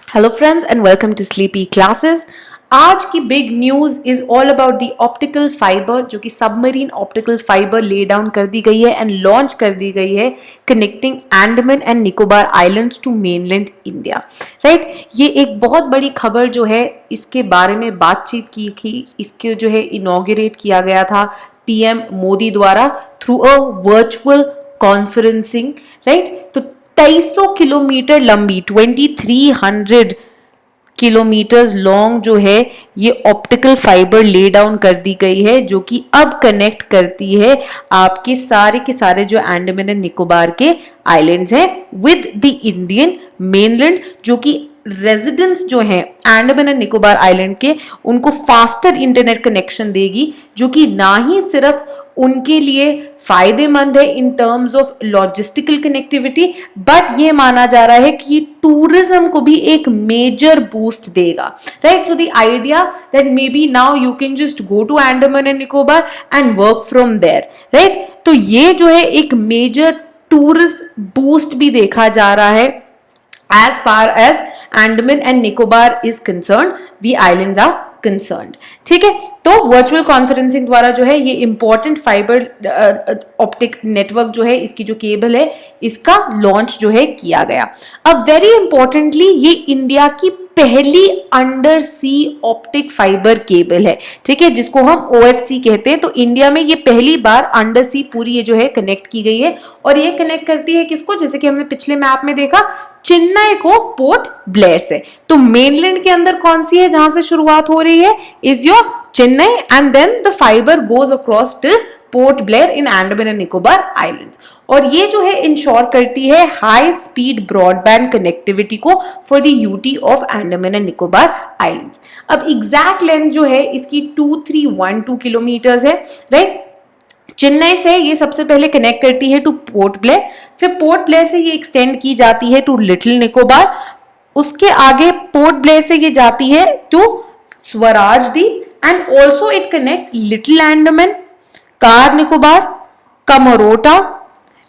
Hello friends and welcome to Sleepy Classes. आज की big news is all about the optical fibre जो कि submarine optical fibre lay down कर दी गई है एंड लॉन्च कर दी गई है connecting Andaman and Nicobar islands to mainland India. Right, ये एक बहुत बड़ी खबर जो है, इसके बारे में बातचीत की थी, इसके जो है इनॉग्रेट किया गया था पीएम मोदी द्वारा through a virtual conferencing. Right, तो 2300 किलोमीटर लंबी 2300 किलोमीटर्स लॉन्ग जो है ये ऑप्टिकल फाइबर ले डाउन कर दी गई है, जो कि अब कनेक्ट करती है आपके सारे के सारे जो अंडमान एंड निकोबार के आइलैंड्स हैं विद द इंडियन मेनलैंड, जो कि रेजिडेंट्स जो हैं अंडमान एंड निकोबार आइलैंड के, उनको फास्टर इंटरनेट कनेक्शन देगी, जो कि ना ही सिर्फ उनके लिए फायदेमंद है in terms of logistical connectivity, but ये माना जा रहा है कि टूरिज्म को भी एक मेजर बूस्ट देगा। Right, so the idea that maybe now you can just go to Andaman and Nicobar and work from there. Right, तो ये जो है एक मेजर टूरिस्ट बूस्ट भी देखा जा रहा है। As far as Andaman and Nicobar is concerned, the islands are concerned. ठीक है, तो वर्चुअल कॉन्फ्रेंसिंग द्वारा जो है ये इंपॉर्टेंट फाइबर ऑप्टिक नेटवर्क जो है, इसकी जो केबल है, इसका लॉन्च जो है किया गया। अब वेरी इंपॉर्टेंटली ये इंडिया की पहली अंडर सी ऑप्टिक फाइबर केबल है। ठीक है, जिसको हम OFC कहते हैं। तो इंडिया में ये पहली बार अंडर सी पूरी ये जो है कनेक्ट की गई है, और ये कनेक्ट करती है किसको, जैसे कि हमने पिछले मैप में देखा, चेन्नई को पोर्ट ब्लेयर से। तो मेनलैंड के अंदर कौन सी है जहां से शुरुआत हो रही है, is your Chennai, and then the fibre goes across to Port Blair in Andaman and Nicobar islands. और ये जो है इंश्योर करती है हाई स्पीड ब्रॉडबैंड कनेक्टिविटी को for the UT of Andaman and Nicobar islands. अब एग्जैक्ट लेंथ जो है इसकी 2312 किलोमीटर्स है। राइट, चेन्नई से ये सबसे पहले कनेक्ट करती है टू पोर्ट ब्लेयर, फिर पोर्ट ब्लेयर से ये एक्सटेंड की जाती है टू लिटिल निकोबार, उसके आगे पोर्ट ब्लेयर से ये जाती है to Swaraj Dweep, and also it connects little Andaman, Car Nicobar, Kamorta,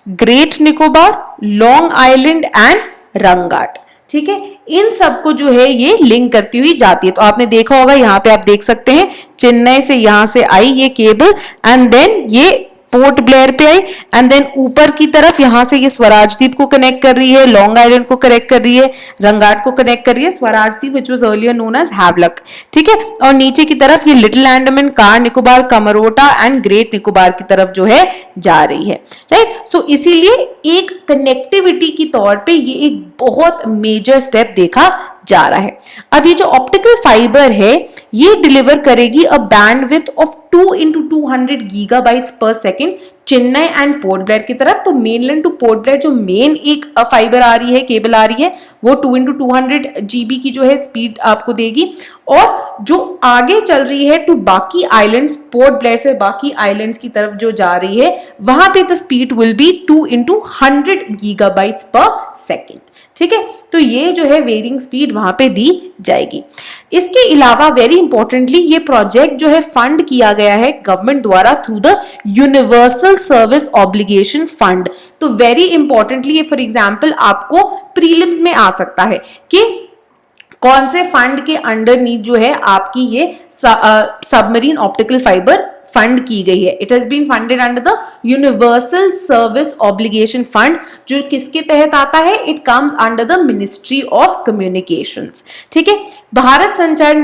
great Nicobar, long island and Rangat. ठीक है, इन सबको जो है ये लिंक करती हुई जाती है। तो आपने देखा होगा, यहाँ पे आप देख सकते हैं चेन्नई से यहां से आई ये केबल, एंड देन ये पोर्ट ब्लेयर पे आई, एंड देन ऊपर की तरफ यहां से ये स्वराज द्वीप को कनेक्ट कर रही है, लॉन्ग आइलैंड को कनेक्ट कर रही है, रंगाट को कनेक्ट कर रही है, Swaraj Dweep which was earlier known as Havelock. ठीक है, और नीचे की तरफ ये little Andaman, Car Nicobar, Kamorta and great Nicobar की तरफ जो है जा रही है। राइट, सो इसीलिए एक कनेक्टिविटी की तौर पे ये एक बहुत मेजर स्टेप देखा जा रहा है। अब ये जो ऑप्टिकल फाइबर है ये डिलीवर करेगी अ बैंडविड्थ ऑफ 2 into 200 गीगाबाइट्स पर second Chennai and port Blair की तरफ। तो मेनलैंड टू पोर्ट ब्लेयर जो मेन एक फाइबर आ रही है, केबल आ रही है, वो 2 into 200 GB की जो है स्पीड आपको देगी, और जो आगे चल रही है टू बाकी आइलैंड्स, पोर्ट ब्लेयर से बाकी आइलैंड्स की तरफ जो जा रही है, वहां पे the speed will be 2 into 100 gigabytes पर सेकेंड। ठीक है, तो ये जो है वेरिंग स्पीड वहां पे दी जाएगी। इसके अलावा वेरी इंपॉर्टेंटली ये प्रोजेक्ट जो है फंड किया गया है गवर्नमेंट द्वारा through the universal service obligation fund. तो वेरी इंपॉर्टेंटली ये फॉर एग्जांपल आपको प्रीलिम्स में आ सकता है कि कौन से फंड के अंडर नीड जो है आपकी ये सबमरीन ऑप्टिकल फाइबर फंड की गई है। It has been funded under the universal service obligation fund, जो किसके तहत आता है, it comes under the ministry of communications. ठीक है, भारत संचार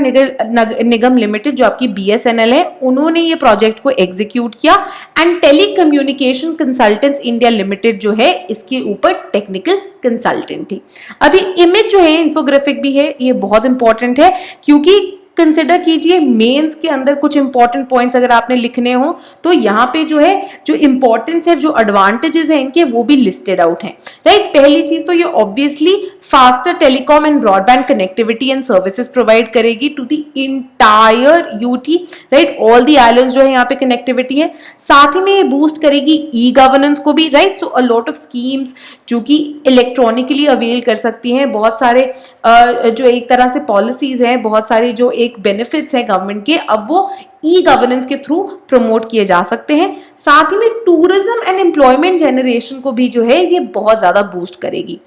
निगम लिमिटेड जो आपकी BSNL है, उन्होंने ये प्रोजेक्ट को एग्जीक्यूट किया, and telecommunication consultants India limited जो है इसके ऊपर टेक्निकल कंसल्टेंट थी। अभी इमेज जो है इंफोग्राफिक भी है, ये बहुत इंपॉर्टेंट है, क्योंकि कंसिडर कीजिए मेंस के अंदर कुछ इंपॉर्टेंट पॉइंट्स अगर आपने लिखने हो तो यहाँ पे जो है जो इंपॉर्टेंस है, जो एडवांटेजेस है इनके, वो भी लिस्टेड आउट हैं। राइट, पहली चीज तो ये obviously faster telecom and broadband connectivity and services provide करेगी to the entire UT. Right, all the islands जो है यहाँ पे कनेक्टिविटी है। साथ ही में ये बूस्ट करेगी ई गवर्नेंस को भी। Right, so a lot of schemes जो कि इलेक्ट्रॉनिकली अवेल कर सकती हैं, बहुत सारे जो एक तरह से पॉलिसीज हैं, बहुत सारे जो एक बेनिफिट्स हैं गवर्नमेंट के, अब वो ई गवर्नेंस के थ्रू प्रमोट किए जा सकते हैं। साथ ही में टूरिज्म एंड एम्प्लॉयमेंट जनरेशन को भी जो है ये बहुत ज्यादा बूस्ट करेगी।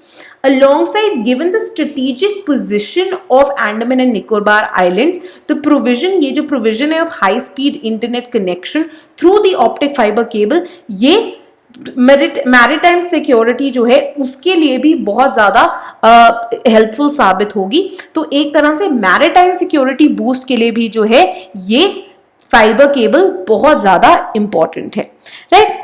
Alongside, given the strategic position of Andaman and Nicobar Islands, the provision, ये जो provision है of high speed internet connection through the optic fiber cable, ये मैरिटाइम सिक्योरिटी जो है उसके लिए भी बहुत ज्यादा हेल्पफुल साबित होगी। तो एक तरह से मैरिटाइम सिक्योरिटी बूस्ट के लिए भी जो है ये फाइबर केबल बहुत ज्यादा इंपॉर्टेंट है, right.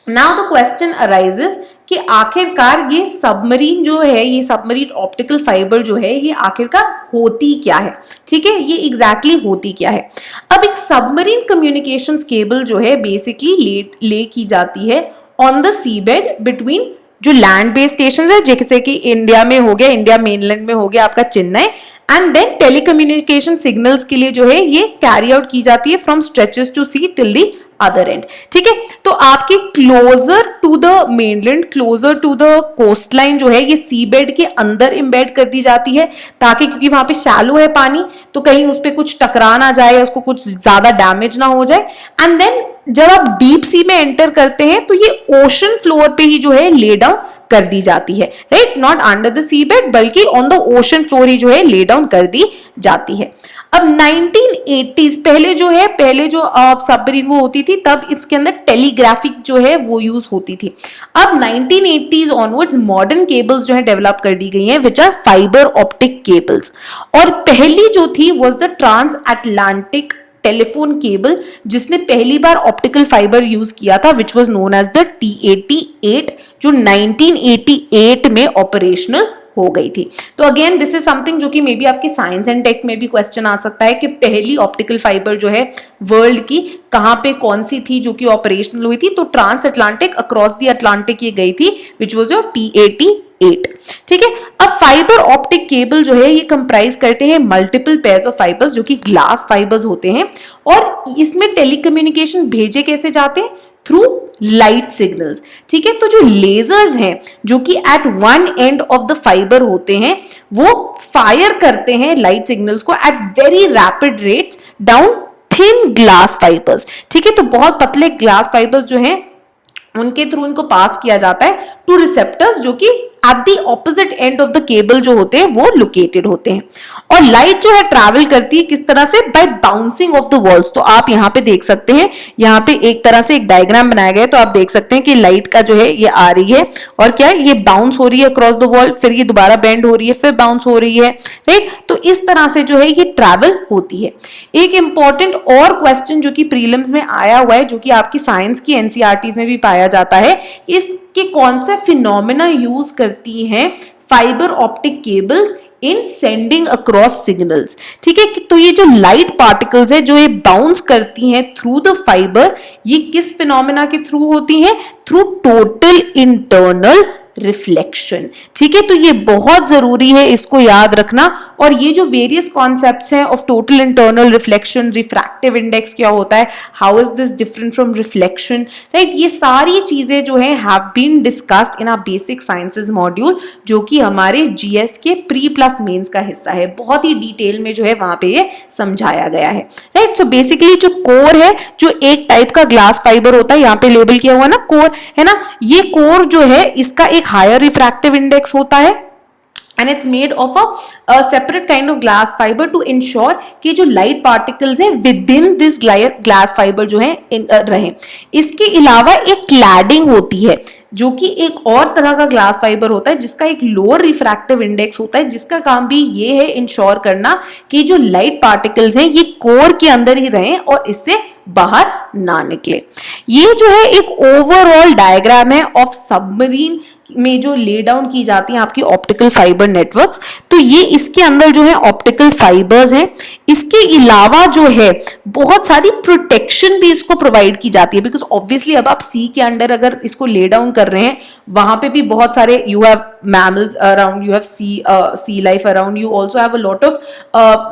Now the question arises कि आखिरकार ये सबमरीन जो है, ये सबमरीन ऑप्टिकल फाइबर जो है, ये आखिरकार होती क्या है, ठीक है, ये एग्जैक्टली होती क्या है। अब एक सबमरीन कम्युनिकेशंस केबल जो है बेसिकली ले की जाती है on the C bed between जो लैंड बेस्ड स्टेशन है, जैसे कि इंडिया में हो गया, इंडिया मेनलैंड में हो गया आपका Chennai, and then telecommunication signals के लिए जो है ये कैरी आउट की जाती है from stretches to sea till the other end, ठीक है। तो आपके closer to the mainland, closer to the coast line जो है ये सी बेड के अंदर इम्बेड कर दी जाती है, ताकि क्योंकि वहां पे शैलो है पानी, तो कहीं उस पर कुछ टकरा ना जाए, उसको कुछ ज्यादा डैमेज ना हो जाए। एंड देन जब आप डीप सी में एंटर करते हैं तो ये ओशन फ्लोर पे ही जो है ले डाउन कर दी जाती है, right, not under the C bed बल्कि ऑन द ओशन फ्लोर ही जो है ले डाउन कर दी जाती है। अब 1980s पहले जो सबमरीन वो होती थी, तब इसके अंदर टेलीग्राफिक जो है वो यूज होती थी। अब 1980s ऑनवर्ड्स मॉडर्न केबल्स जो है डेवलप कर दी गई हैं which are fibre optic cables, और पहली जो थी was the transatlantic telephone cable, जिसने पहली बार ऑप्टिकल फाइबर यूज किया था, which was known as the T88, जो 1988 में ऑपरेशनल हो गई थी। तो अगेन दिस इज समथिंग जो कि मे बी आपके साइंस एंड टेक में भी क्वेश्चन आ सकता है कि पहली ऑप्टिकल फाइबर जो है वर्ल्ड की कहां पे कौन सी थी जो कि ऑपरेशनल हुई थी। तो transatlantic, across the Atlantic ये गई थी, विच वाज योर T88, ठीक है। अब फाइबर ऑप्टिक केबल जो है ये कंप्राइज करते हैं मल्टीपल पेयर्स ऑफ फाइबर्स जो कि ग्लास फाइबर्स होते हैं, और इसमें टेलीकम्युनिकेशन भेजे कैसे जाते हैं, थ्रू लाइट सिग्नल्स, ठीक है। तो जो लेजर्स हैं जो कि at one end of the fibre होते हैं, वो फायर करते हैं लाइट सिग्नल्स को at very rapid rates down thin glass fibres, ठीक है। तो बहुत पतले ग्लास फाइबर्स जो हैं उनके थ्रू इनको पास किया जाता है टू रिसेप्टर्स जो कि at the opposite and of the cable जो होते हैं वो लोकेटेड होते हैं। और लाइट जो है ट्रैवल करती है किस तरह से, by bouncing off the walls. तो आप यहाँ पे देख सकते हैं, यहाँ पे एक तरह से एक डायग्राम बनाया गया है, तो आप देख सकते हैं कि लाइट का जो है ये आ रही है और क्या है, ये बाउंस हो रही है अक्रॉस द वॉल, फिर ये दोबारा बेंड हो रही है, फिर बाउंस हो रही है, राइट। तो इस तरह से जो है ये ट्रैवल होती है। एक इंपॉर्टेंट और क्वेश्चन जो कि प्रीलिम्स में आया हुआ है, जो कि आपकी साइंस की एनसीईआरटीज में भी पाया जाता है, इसके कौन से फिनोमेना यूज करती हैं फाइबर ऑप्टिक केबल्स इन सेंडिंग अक्रॉस सिग्नल्स, ठीक है। तो ये जो लाइट पार्टिकल्स है जो ये बाउंस करती हैं थ्रू द फाइबर, ये किस फिनोमेना के थ्रू होती हैं, थ्रू टोटल इंटरनल रिफ्लेक्शन, ठीक है। तो ये बहुत जरूरी है, इसको याद रखना। और ये जो वेरियस कॉन्सेप्ट्स हैं of total internal reflection, refractive index क्या होता है, how is this different from reflection, right, ये सारी चीजें जो है have been discussed in our basic sciences module, जो कि हमारे जीएस के प्री प्लस मेंस का हिस्सा है। बहुत ही डिटेल में जो है वहां पे ये समझाया गया है, राइट। सो बेसिकली जो कोर है, जो एक टाइप का ग्लास फाइबर होता है, यहाँ पे लेबल किया हुआ ना कोर, है ना, ये कोर जो है इसका एक हायर रिफ्रैक्टिव इंडेक्स होता है, and it's made of a separate kind of glass fiber to ensure कि जो light particles हैं within this glass fiber जो है रहे। इसके अलावा एक cladding होती है जो कि एक और तरह का ग्लास फाइबर होता है जिसका एक लोअर रिफ्रैक्टिव इंडेक्स होता है, जिसका काम भी ये है इंश्योर करना कि जो लाइट पार्टिकल्स हैं ये कोर के अंदर ही रहें और इससे बाहर ना निकले। ये जो है एक ओवरऑल डायग्राम है ऑफ सबमरीन में जो ले डाउन की जाती हैं आपकी ऑप्टिकल फाइबर नेटवर्क्स। तो ये इसके अंदर जो है ऑप्टिकल फाइबर्स हैं, इसके अलावा जो है बहुत सारी प्रोटेक्शन भी इसको प्रोवाइड की जाती है, बिकॉज ऑब्वियसली अब आप सी के अंडर अगर इसको ले डाउन कर रहे हैं, वहां पे भी बहुत सारे you have mammals around, you have sea life around, you also have a lot of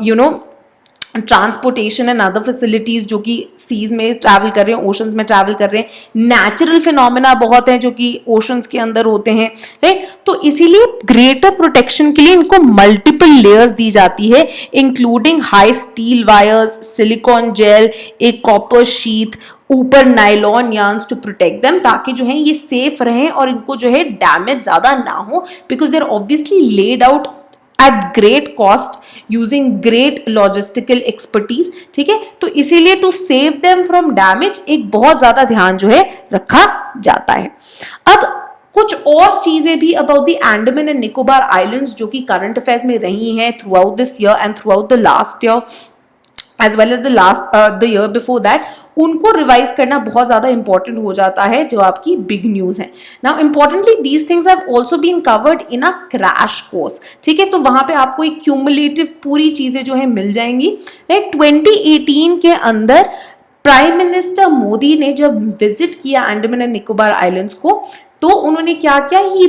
transportation and other facilities जो कि सीज में ट्रैवल कर रहे हैं, ओशंस में ट्रैवल कर रहे हैं, नेचुरल फिनोमेना बहुत हैं जो कि ओशंस के अंदर होते हैं, राइट। तो इसीलिए ग्रेटर प्रोटेक्शन के लिए इनको मल्टीपल लेयर्स दी जाती है, including high steel wires, silicon gel, एक कॉपर शीट, ऊपर nylon yarns to protect them, ताकि जो है ये सेफ रहें और इनको जो है डैमेज ज्यादा ना हो, because they are obviously laid out at great cost using great logistical expertise, ठीक है। तो इसीलिए to save them from damage एक बहुत ज्यादा ध्यान जो है रखा जाता है। अब कुछ और चीजें भी about the Andaman and Nicobar islands जो कि करंट अफेयर्स में रही हैं throughout this year and throughout the last year as well as the year before that, उनको रिवाइज करना बहुत ज्यादा इंपॉर्टेंट हो जाता है जो आपकी बिग न्यूज है। Now importantly these things have also been covered in a crash course, ठीक है। तो वहां पे आपको एक क्यूमुलेटिव पूरी चीजें जो है मिल जाएंगी, राइट। 2018 के अंदर प्राइम मिनिस्टर मोदी ने जब विजिट किया अंडमान एंड निकोबार आइलैंड्स को, तो उन्होंने क्या किया, he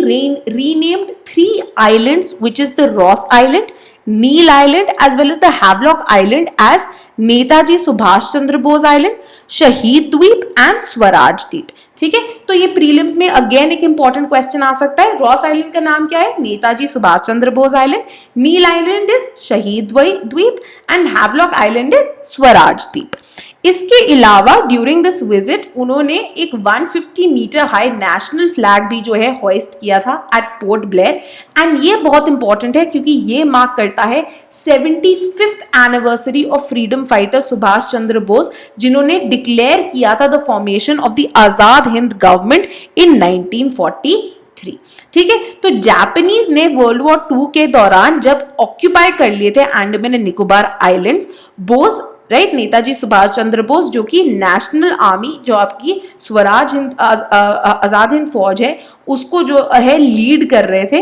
renamed 3 islands which is the Ross island, Neil island as well as the Havelock island as Netaji Subhash Chandra Bose island, Shaheed Dweep and Swaraj द्वीप, ठीक है। तो ये प्रीलिम्स में अगेन एक इंपॉर्टेंट क्वेश्चन आ सकता है। रॉस आइलैंड का नाम क्या है, Netaji Subhash Chandra Bose island, Neil island is Shaheed Dweep and Havelock island is Swaraj Dweep. इसके अलावा ड्यूरिंग दिस विजिट उन्होंने एक 150 मीटर हाई नेशनल फ्लैग भी जो है होइस्ट किया था एट पोर्ट ब्लेयर, एंड ये बहुत इंपॉर्टेंट है क्योंकि ये मार्क करता है 75th anniversary of freedom fighter Subhash Chandra Bose, जिन्होंने डिक्लेयर किया था the formation of the Azad Hind government in 1943, ठीक है। तो जापानीज ने वर्ल्ड वॉर 2 के दौरान जब ऑक्यूपाई कर लिए थे Andaman and Nicobar islands, Bose, right, Netaji Subhash Chandra Bose जो कि नेशनल आर्मी जो आपकी स्वराज हिंद आजाद हिंद फौज है उसको जो है लीड कर रहे थे,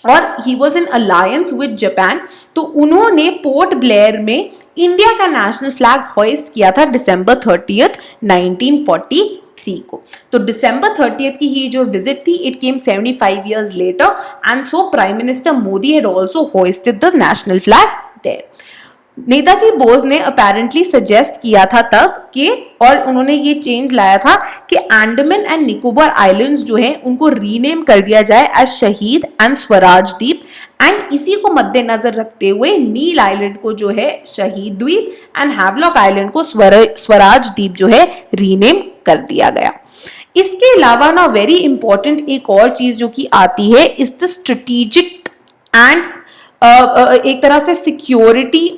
और he was in alliance with Japan. तो उन्होंने पोर्ट ब्लेयर में इंडिया का नेशनल फ्लैग होइस्ट किया था December 30th 1943 को। तो December 30th की ही जो विजिट थी, it came 75 years later, and so prime minister Modi had also hoisted the national flag there. Netaji Bose ने अपेरेंटली सजेस्ट किया था तब कि, और उन्होंने ये चेंज लाया था कि अंडमान एंड निकोबार आइलैंड्स जो है उनको रीनेम कर दिया जाए एज शहीद एंड स्वराज द्वीप, एंड इसी को मद्देनजर रखते हुए नील आइलैंड को जो है शहीद द्वीप एंड हैवलॉक आइलैंड को स्वराज द्वीप जो है रीनेम कर दिया गया। इसके अलावा ना वेरी इंपॉर्टेंट एक और चीज जो कि आती है इज द स्ट्रेटेजिक एंड एक तरह से सिक्योरिटी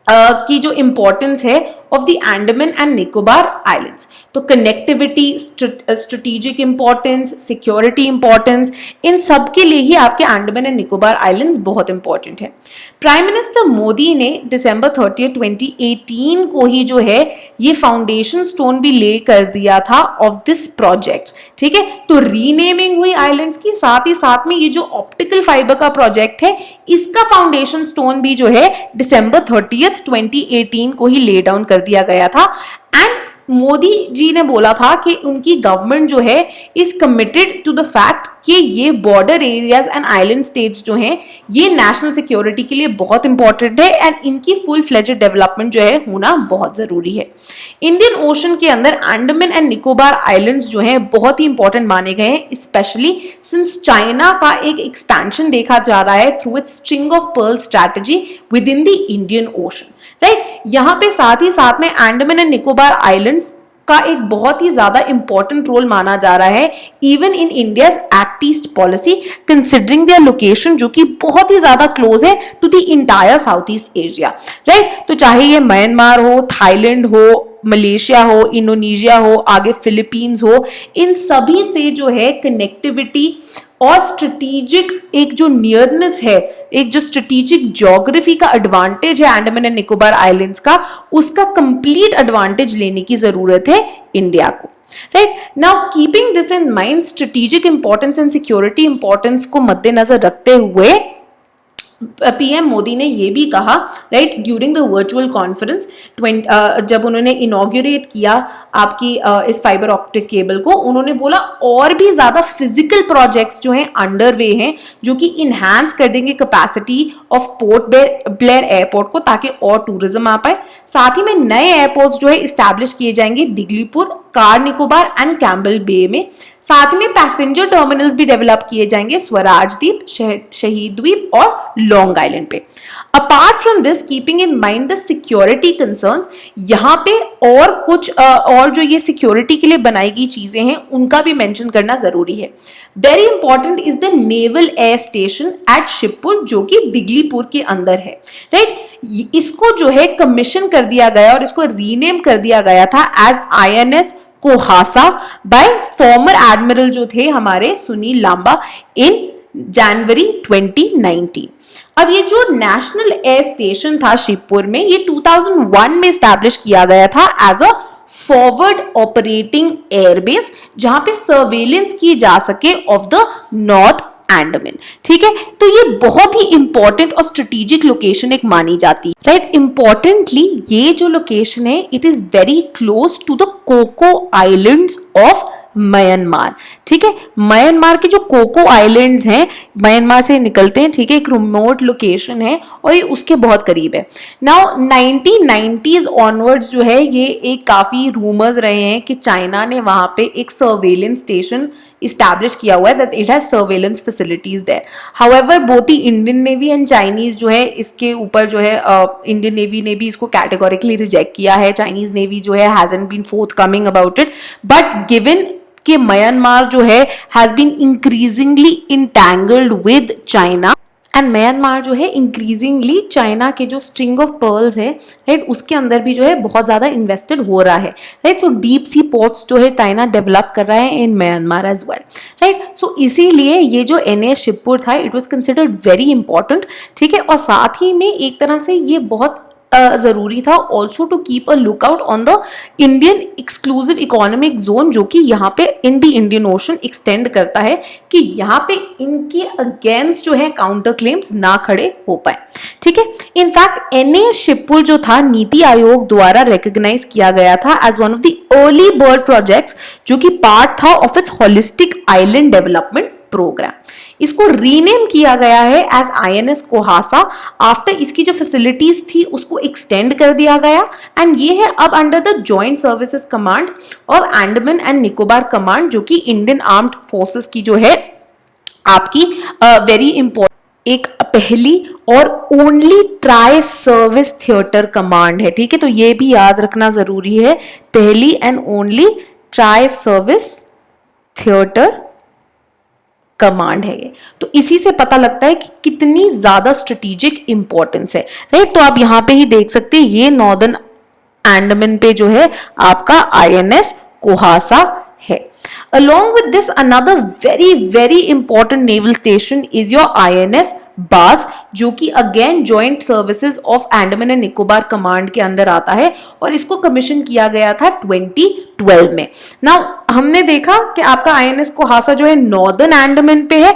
की जो इंपॉर्टेंस है of the Andaman and Nicobar islands. तो connectivity, strategic importance, security importance, इन सब के लिए ही आपके अंडमान एंड निकोबार आइलैंड्स बहुत इंपॉर्टेंट है। प्राइम मिनिस्टर मोदी ने December 30th 2018 को ही जो है ये फाउंडेशन स्टोन भी ले कर दिया था ऑफ दिस प्रोजेक्ट, ठीक है। तो रीनेमिंग हुई आइलैंड्स की, साथ ही साथ में ये जो ऑप्टिकल फाइबर का प्रोजेक्ट है इसका फाउंडेशन स्टोन भी जो है December 30th 2018 को ही ले डाउन कर दिया गया था। एंड मोदी जी ने बोला था कि उनकी गवर्नमेंट जो है is committed to the fact कि ये border areas and island states जो हैं ये नेशनल सिक्योरिटी के लिए बहुत इंपॉर्टेंट है, एंड इनकी फुल फ्लेजेड डेवलपमेंट जो है होना बहुत जरूरी है। इंडियन ओशन के अंदर अंडमान एंड निकोबार आइलैंड्स जो है बहुत ही इंपॉर्टेंट माने गए हैं, स्पेशली सिंस चाइना का एक एक्सपेंशन देखा जा रहा है through it's string of pearl strategy with in the Indian ocean, right. यहाँ पे साथ ही साथ में अंडमान एंड निकोबार आइलैंड्स का एक बहुत ही ज्यादा इंपॉर्टेंट रोल माना जा रहा है even in India's act east policy, considering their location जो कि बहुत ही ज्यादा क्लोज है to the entire south east Asia, right. तो चाहे ये म्यांमार हो, थाईलैंड हो, मलेशिया हो, इंडोनेशिया हो, आगे फिलीपींस हो, इन सभी से जो है कनेक्टिविटी और स्ट्रेटेजिक एक जो नियरनेस है, एक जो स्ट्रेटेजिक ज्योग्राफी का एडवांटेज है अंडमान एंड निकोबार आइलैंड्स का, उसका कंप्लीट एडवांटेज लेने की जरूरत है इंडिया को, right. Now keeping this in mind, strategic importance and security importance को मद्देनजर रखते हुए पीएम मोदी ने ये भी कहा, right, during the virtual conference जब उन्होंने इनॉग्रेट किया आपकी इस फाइबर ऑप्टिक केबल को, उन्होंने बोला और भी ज्यादा फिजिकल प्रोजेक्ट्स जो हैं अंडर वे हैं जो कि इनहैंस कर देंगे capacity of port Blair airport को, ताकि और टूरिज्म आ पाए। साथ ही में नए एयरपोर्ट्स जो है इस्टेब्लिश किए जाएंगे Diglipur, Car Nicobar and Campbell bay में। साथ में पैसेंजर टर्मिनल्स भी डेवलप किए जाएंगे स्वराज द्वीप, शहीद द्वीप और लॉन्ग आइलैंड पे। Apart from this, keeping in mind the security concerns, यहाँ पे और कुछ और जो ये सिक्योरिटी के लिए बनाई गई चीजें हैं उनका भी मेंशन करना जरूरी है। Very important is the naval air station at Shivpur, जो कि दिगलीपुर के अंदर है, राइट। इसको जो है कमीशन कर दिया गया और इसको रीनेम कर दिया गया था as INS Kohassa by former admiral जो थे हमारे सुनील लांबा इन जनवरी 2019। अब ये जो नेशनल एयर स्टेशन था शिवपुर में, ये 2001 में स्टैब्लिश किया गया था as a forward operating airbase, जहां पे सर्वेलेंस की जा सके ऑफ द नॉर्थ अंडमान, ठीक है। तो ये बहुत ही इंपॉर्टेंट और स्ट्रेटेजिक लोकेशन एक मानी जाती है, राइट। इंपॉर्टेंटली ये जो लोकेशन है, it is very close to the Coco islands of Myanmar, ठीक है। म्यांमार के जो कोको आइलैंड्स हैं, म्यांमार से निकलते हैं, ठीक है, एक रिमोट लोकेशन है और ये उसके बहुत करीब है। नाउ 1990s ऑनवर्ड्स जो है, ये एक काफी रूमर्स रहे हैं कि चाइना ने वहां पे एक सर्वेलेंस स्टेशन इस्टेब्लिश किया हुआ है, that it has surveillance facilities there. However both the Indian navy and Chinese जो है इसके ऊपर जो है, इंडियन नेवी ने भी इसको कैटेगोरिकली रिजेक्ट किया है, चाइनीज नेवी जो है hasn't been forthcoming about it, but given कि म्यांमार जो है has been increasingly entangled with China and Myanmar जो है इंक्रीजिंगली चाइना के जो स्ट्रिंग ऑफ पर्ल्स है, राइट, उसके अंदर भी जो है बहुत ज्यादा इन्वेस्टेड हो रहा है, right. So deep sea ports जो है चाइना डेवलप कर रहा है in Myanmar as well, right. So इसीलिए ये जो NA शिवपुर था, it was considered very important, ठीक है। और साथ ही में एक तरह से ये बहुत जरूरी था also to keep a lookout on the Indian exclusive economic zone, जो कि यहाँ पे in the Indian ocean extend करता है, कि यहाँ पे इनके अगेंस्ट जो है काउंटर क्लेम्स ना खड़े हो पाए, ठीक है। इनफैक्ट NA शिवपुर जो था नीति आयोग द्वारा रिकॉग्नाइज किया गया था as one of the early bird projects, जो कि पार्ट था of its holistic island development programme. इसको रीनेम किया गया है एज INS कोहासा आफ्टर इसकी जो फैसिलिटीज थी उसको एक्सटेंड कर दिया गया, एंड ये है अब under the joint services command of Andaman and Nicobar command, जो कि इंडियन आर्म्ड फोर्सेस की जो है आपकी वेरी इंपॉर्टेंट एक पहली और only tri service theatre command है, ठीक है। तो ये भी याद रखना जरूरी है, पहली and only tri service theatre command है ये। तो इसी से पता लगता है कि कितनी ज्यादा स्ट्रेटेजिक इंपॉर्टेंस है, राइट। तो आप यहां पे ही देख सकते हैं, ये नॉर्दर्न अंडमान पे जो है आपका INS कोहासा है। Along with this, another very important naval station is your INS बास, जो कि again joint services of Andaman and Nicobar command के अंदर आता है, और इसको कमीशन किया गया था 2012 में। नाउ हमने देखा कि आपका INS कोहासा जो है नॉर्दर्न अंडमान पे है,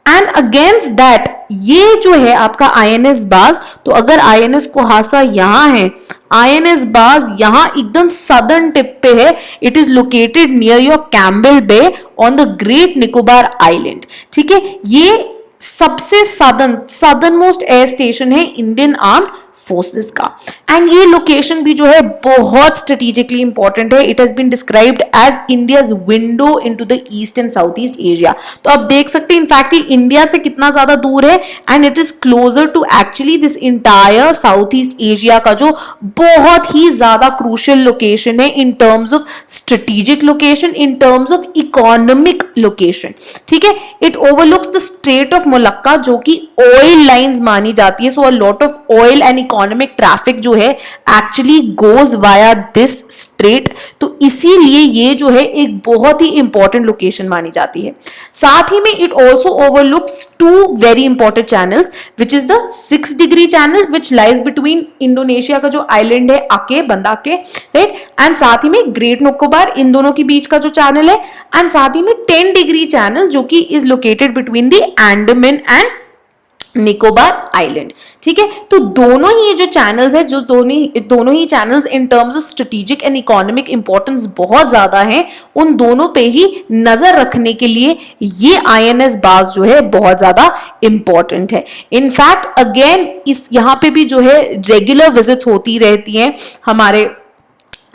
एंड अगेंस्ट दैट ये जो है आपका INS बाज, तो अगर INS कोहासा यहां है, INS बाज यहां एकदम सदर्न टिप पे है, it is located near your Campbell bay on the great Nicobar island, ठीक है। ये सबसे सदर्न मोस्ट एयर स्टेशन है इंडियन आर्म्ड फोर्सेस का, एंड ये लोकेशन भी जो है बहुत स्ट्रेटेजिकली इंपॉर्टेंट है। It has been described as India's window into the east and south east Asia. तो आप देख सकते हैं इनफैक्ट इंडिया से कितना ज्यादा दूर है, and it is closer to actually this entire south east Asia का जो बहुत ही ज्यादा क्रूशियल लोकेशन है in terms of strategic location, in terms of economic location, ठीक है। It overlooks the strait of Malacca, जो कि ऑयल लाइंस मानी जाती है। So a lot of oil and economic traffic जो है actually goes via this strait, तो इसीलिए ये जो है एक बहुत ही इंपॉर्टेंट लोकेशन मानी जाती है। साथ ही में it also overlooks two very important channels, which is the 6 degree channel which lies between Indonesia का जो आइलैंड है आके बंदा के, राइट, एंड साथ ही में ग्रेट निकोबार, इन दोनों के बीच का जो चैनल है, एंड साथ ही में 10 डिग्री चैनल जो कि is located between the Andaman and Nicobar island. ठीक है, तो दोनों ही जो चैनल्स है, जो दोनों ही channels in terms of strategic and economic importance बहुत ज्यादा हैं, उन दोनों पे ही नजर रखने के लिए ये आईएनएस बाज जो है बहुत ज्यादा इंपॉर्टेंट है। इनफैक्ट अगेन इस यहाँ पे भी जो है रेगुलर विजिट्स होती रहती हैं हमारे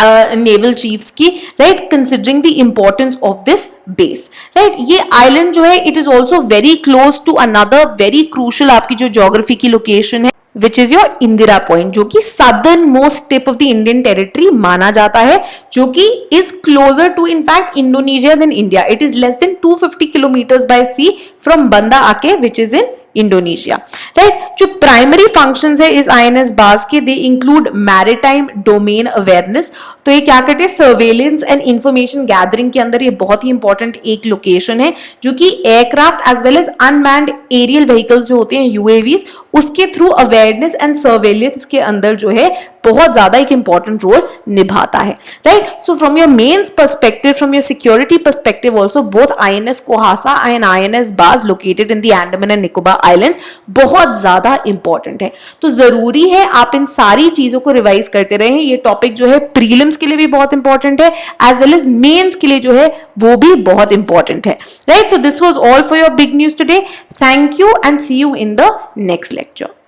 नेवल चीफ्स की, right, considering the importance of this base, right. ये आइलैंड जो है it is also very close to another very crucial आपकी जो ज्योग्राफी की लोकेशन है, which is your Indira point, जो कि southern most tip of the Indian territory माना जाता है, जो कि is closer to in fact Indonesia than India. It is less than 250 kilometres by sea from बंदा आके, which is in Indonesia, right. जो प्राइमरी फंक्शंस है इस आईएनएस बाज के, they include maritime domain awareness. तो ये क्या करते हैं, सर्वेलेंस एंड इंफॉर्मेशन गैदरिंग के अंदर ये बहुत ही इंपॉर्टेंट एक लोकेशन है, जो कि aircraft as well as unmanned aerial vehicles जो होते हैं यूएवीज, उसके थ्रू अवेयरनेस एंड सर्वेलेंस के अंदर जो है बहुत ज्यादा एक इंपॉर्टेंट रोल निभाता है, right. So from your mains perspective, from your security perspective also, both INS Kohassa and INS Baaz located in the Andaman and Nicobar islands बहुत ज्यादा इंपॉर्टेंट है। तो जरूरी है आप इन सारी चीजों को रिवाइज करते रहें। ये टॉपिक जो है प्रीलिम्स के लिए भी बहुत इंपॉर्टेंट है, एज वेल एज मेंस के लिए जो है वो भी बहुत इंपॉर्टेंट है, right. So this was all for your big news today. Thank you and see you in the next lecture.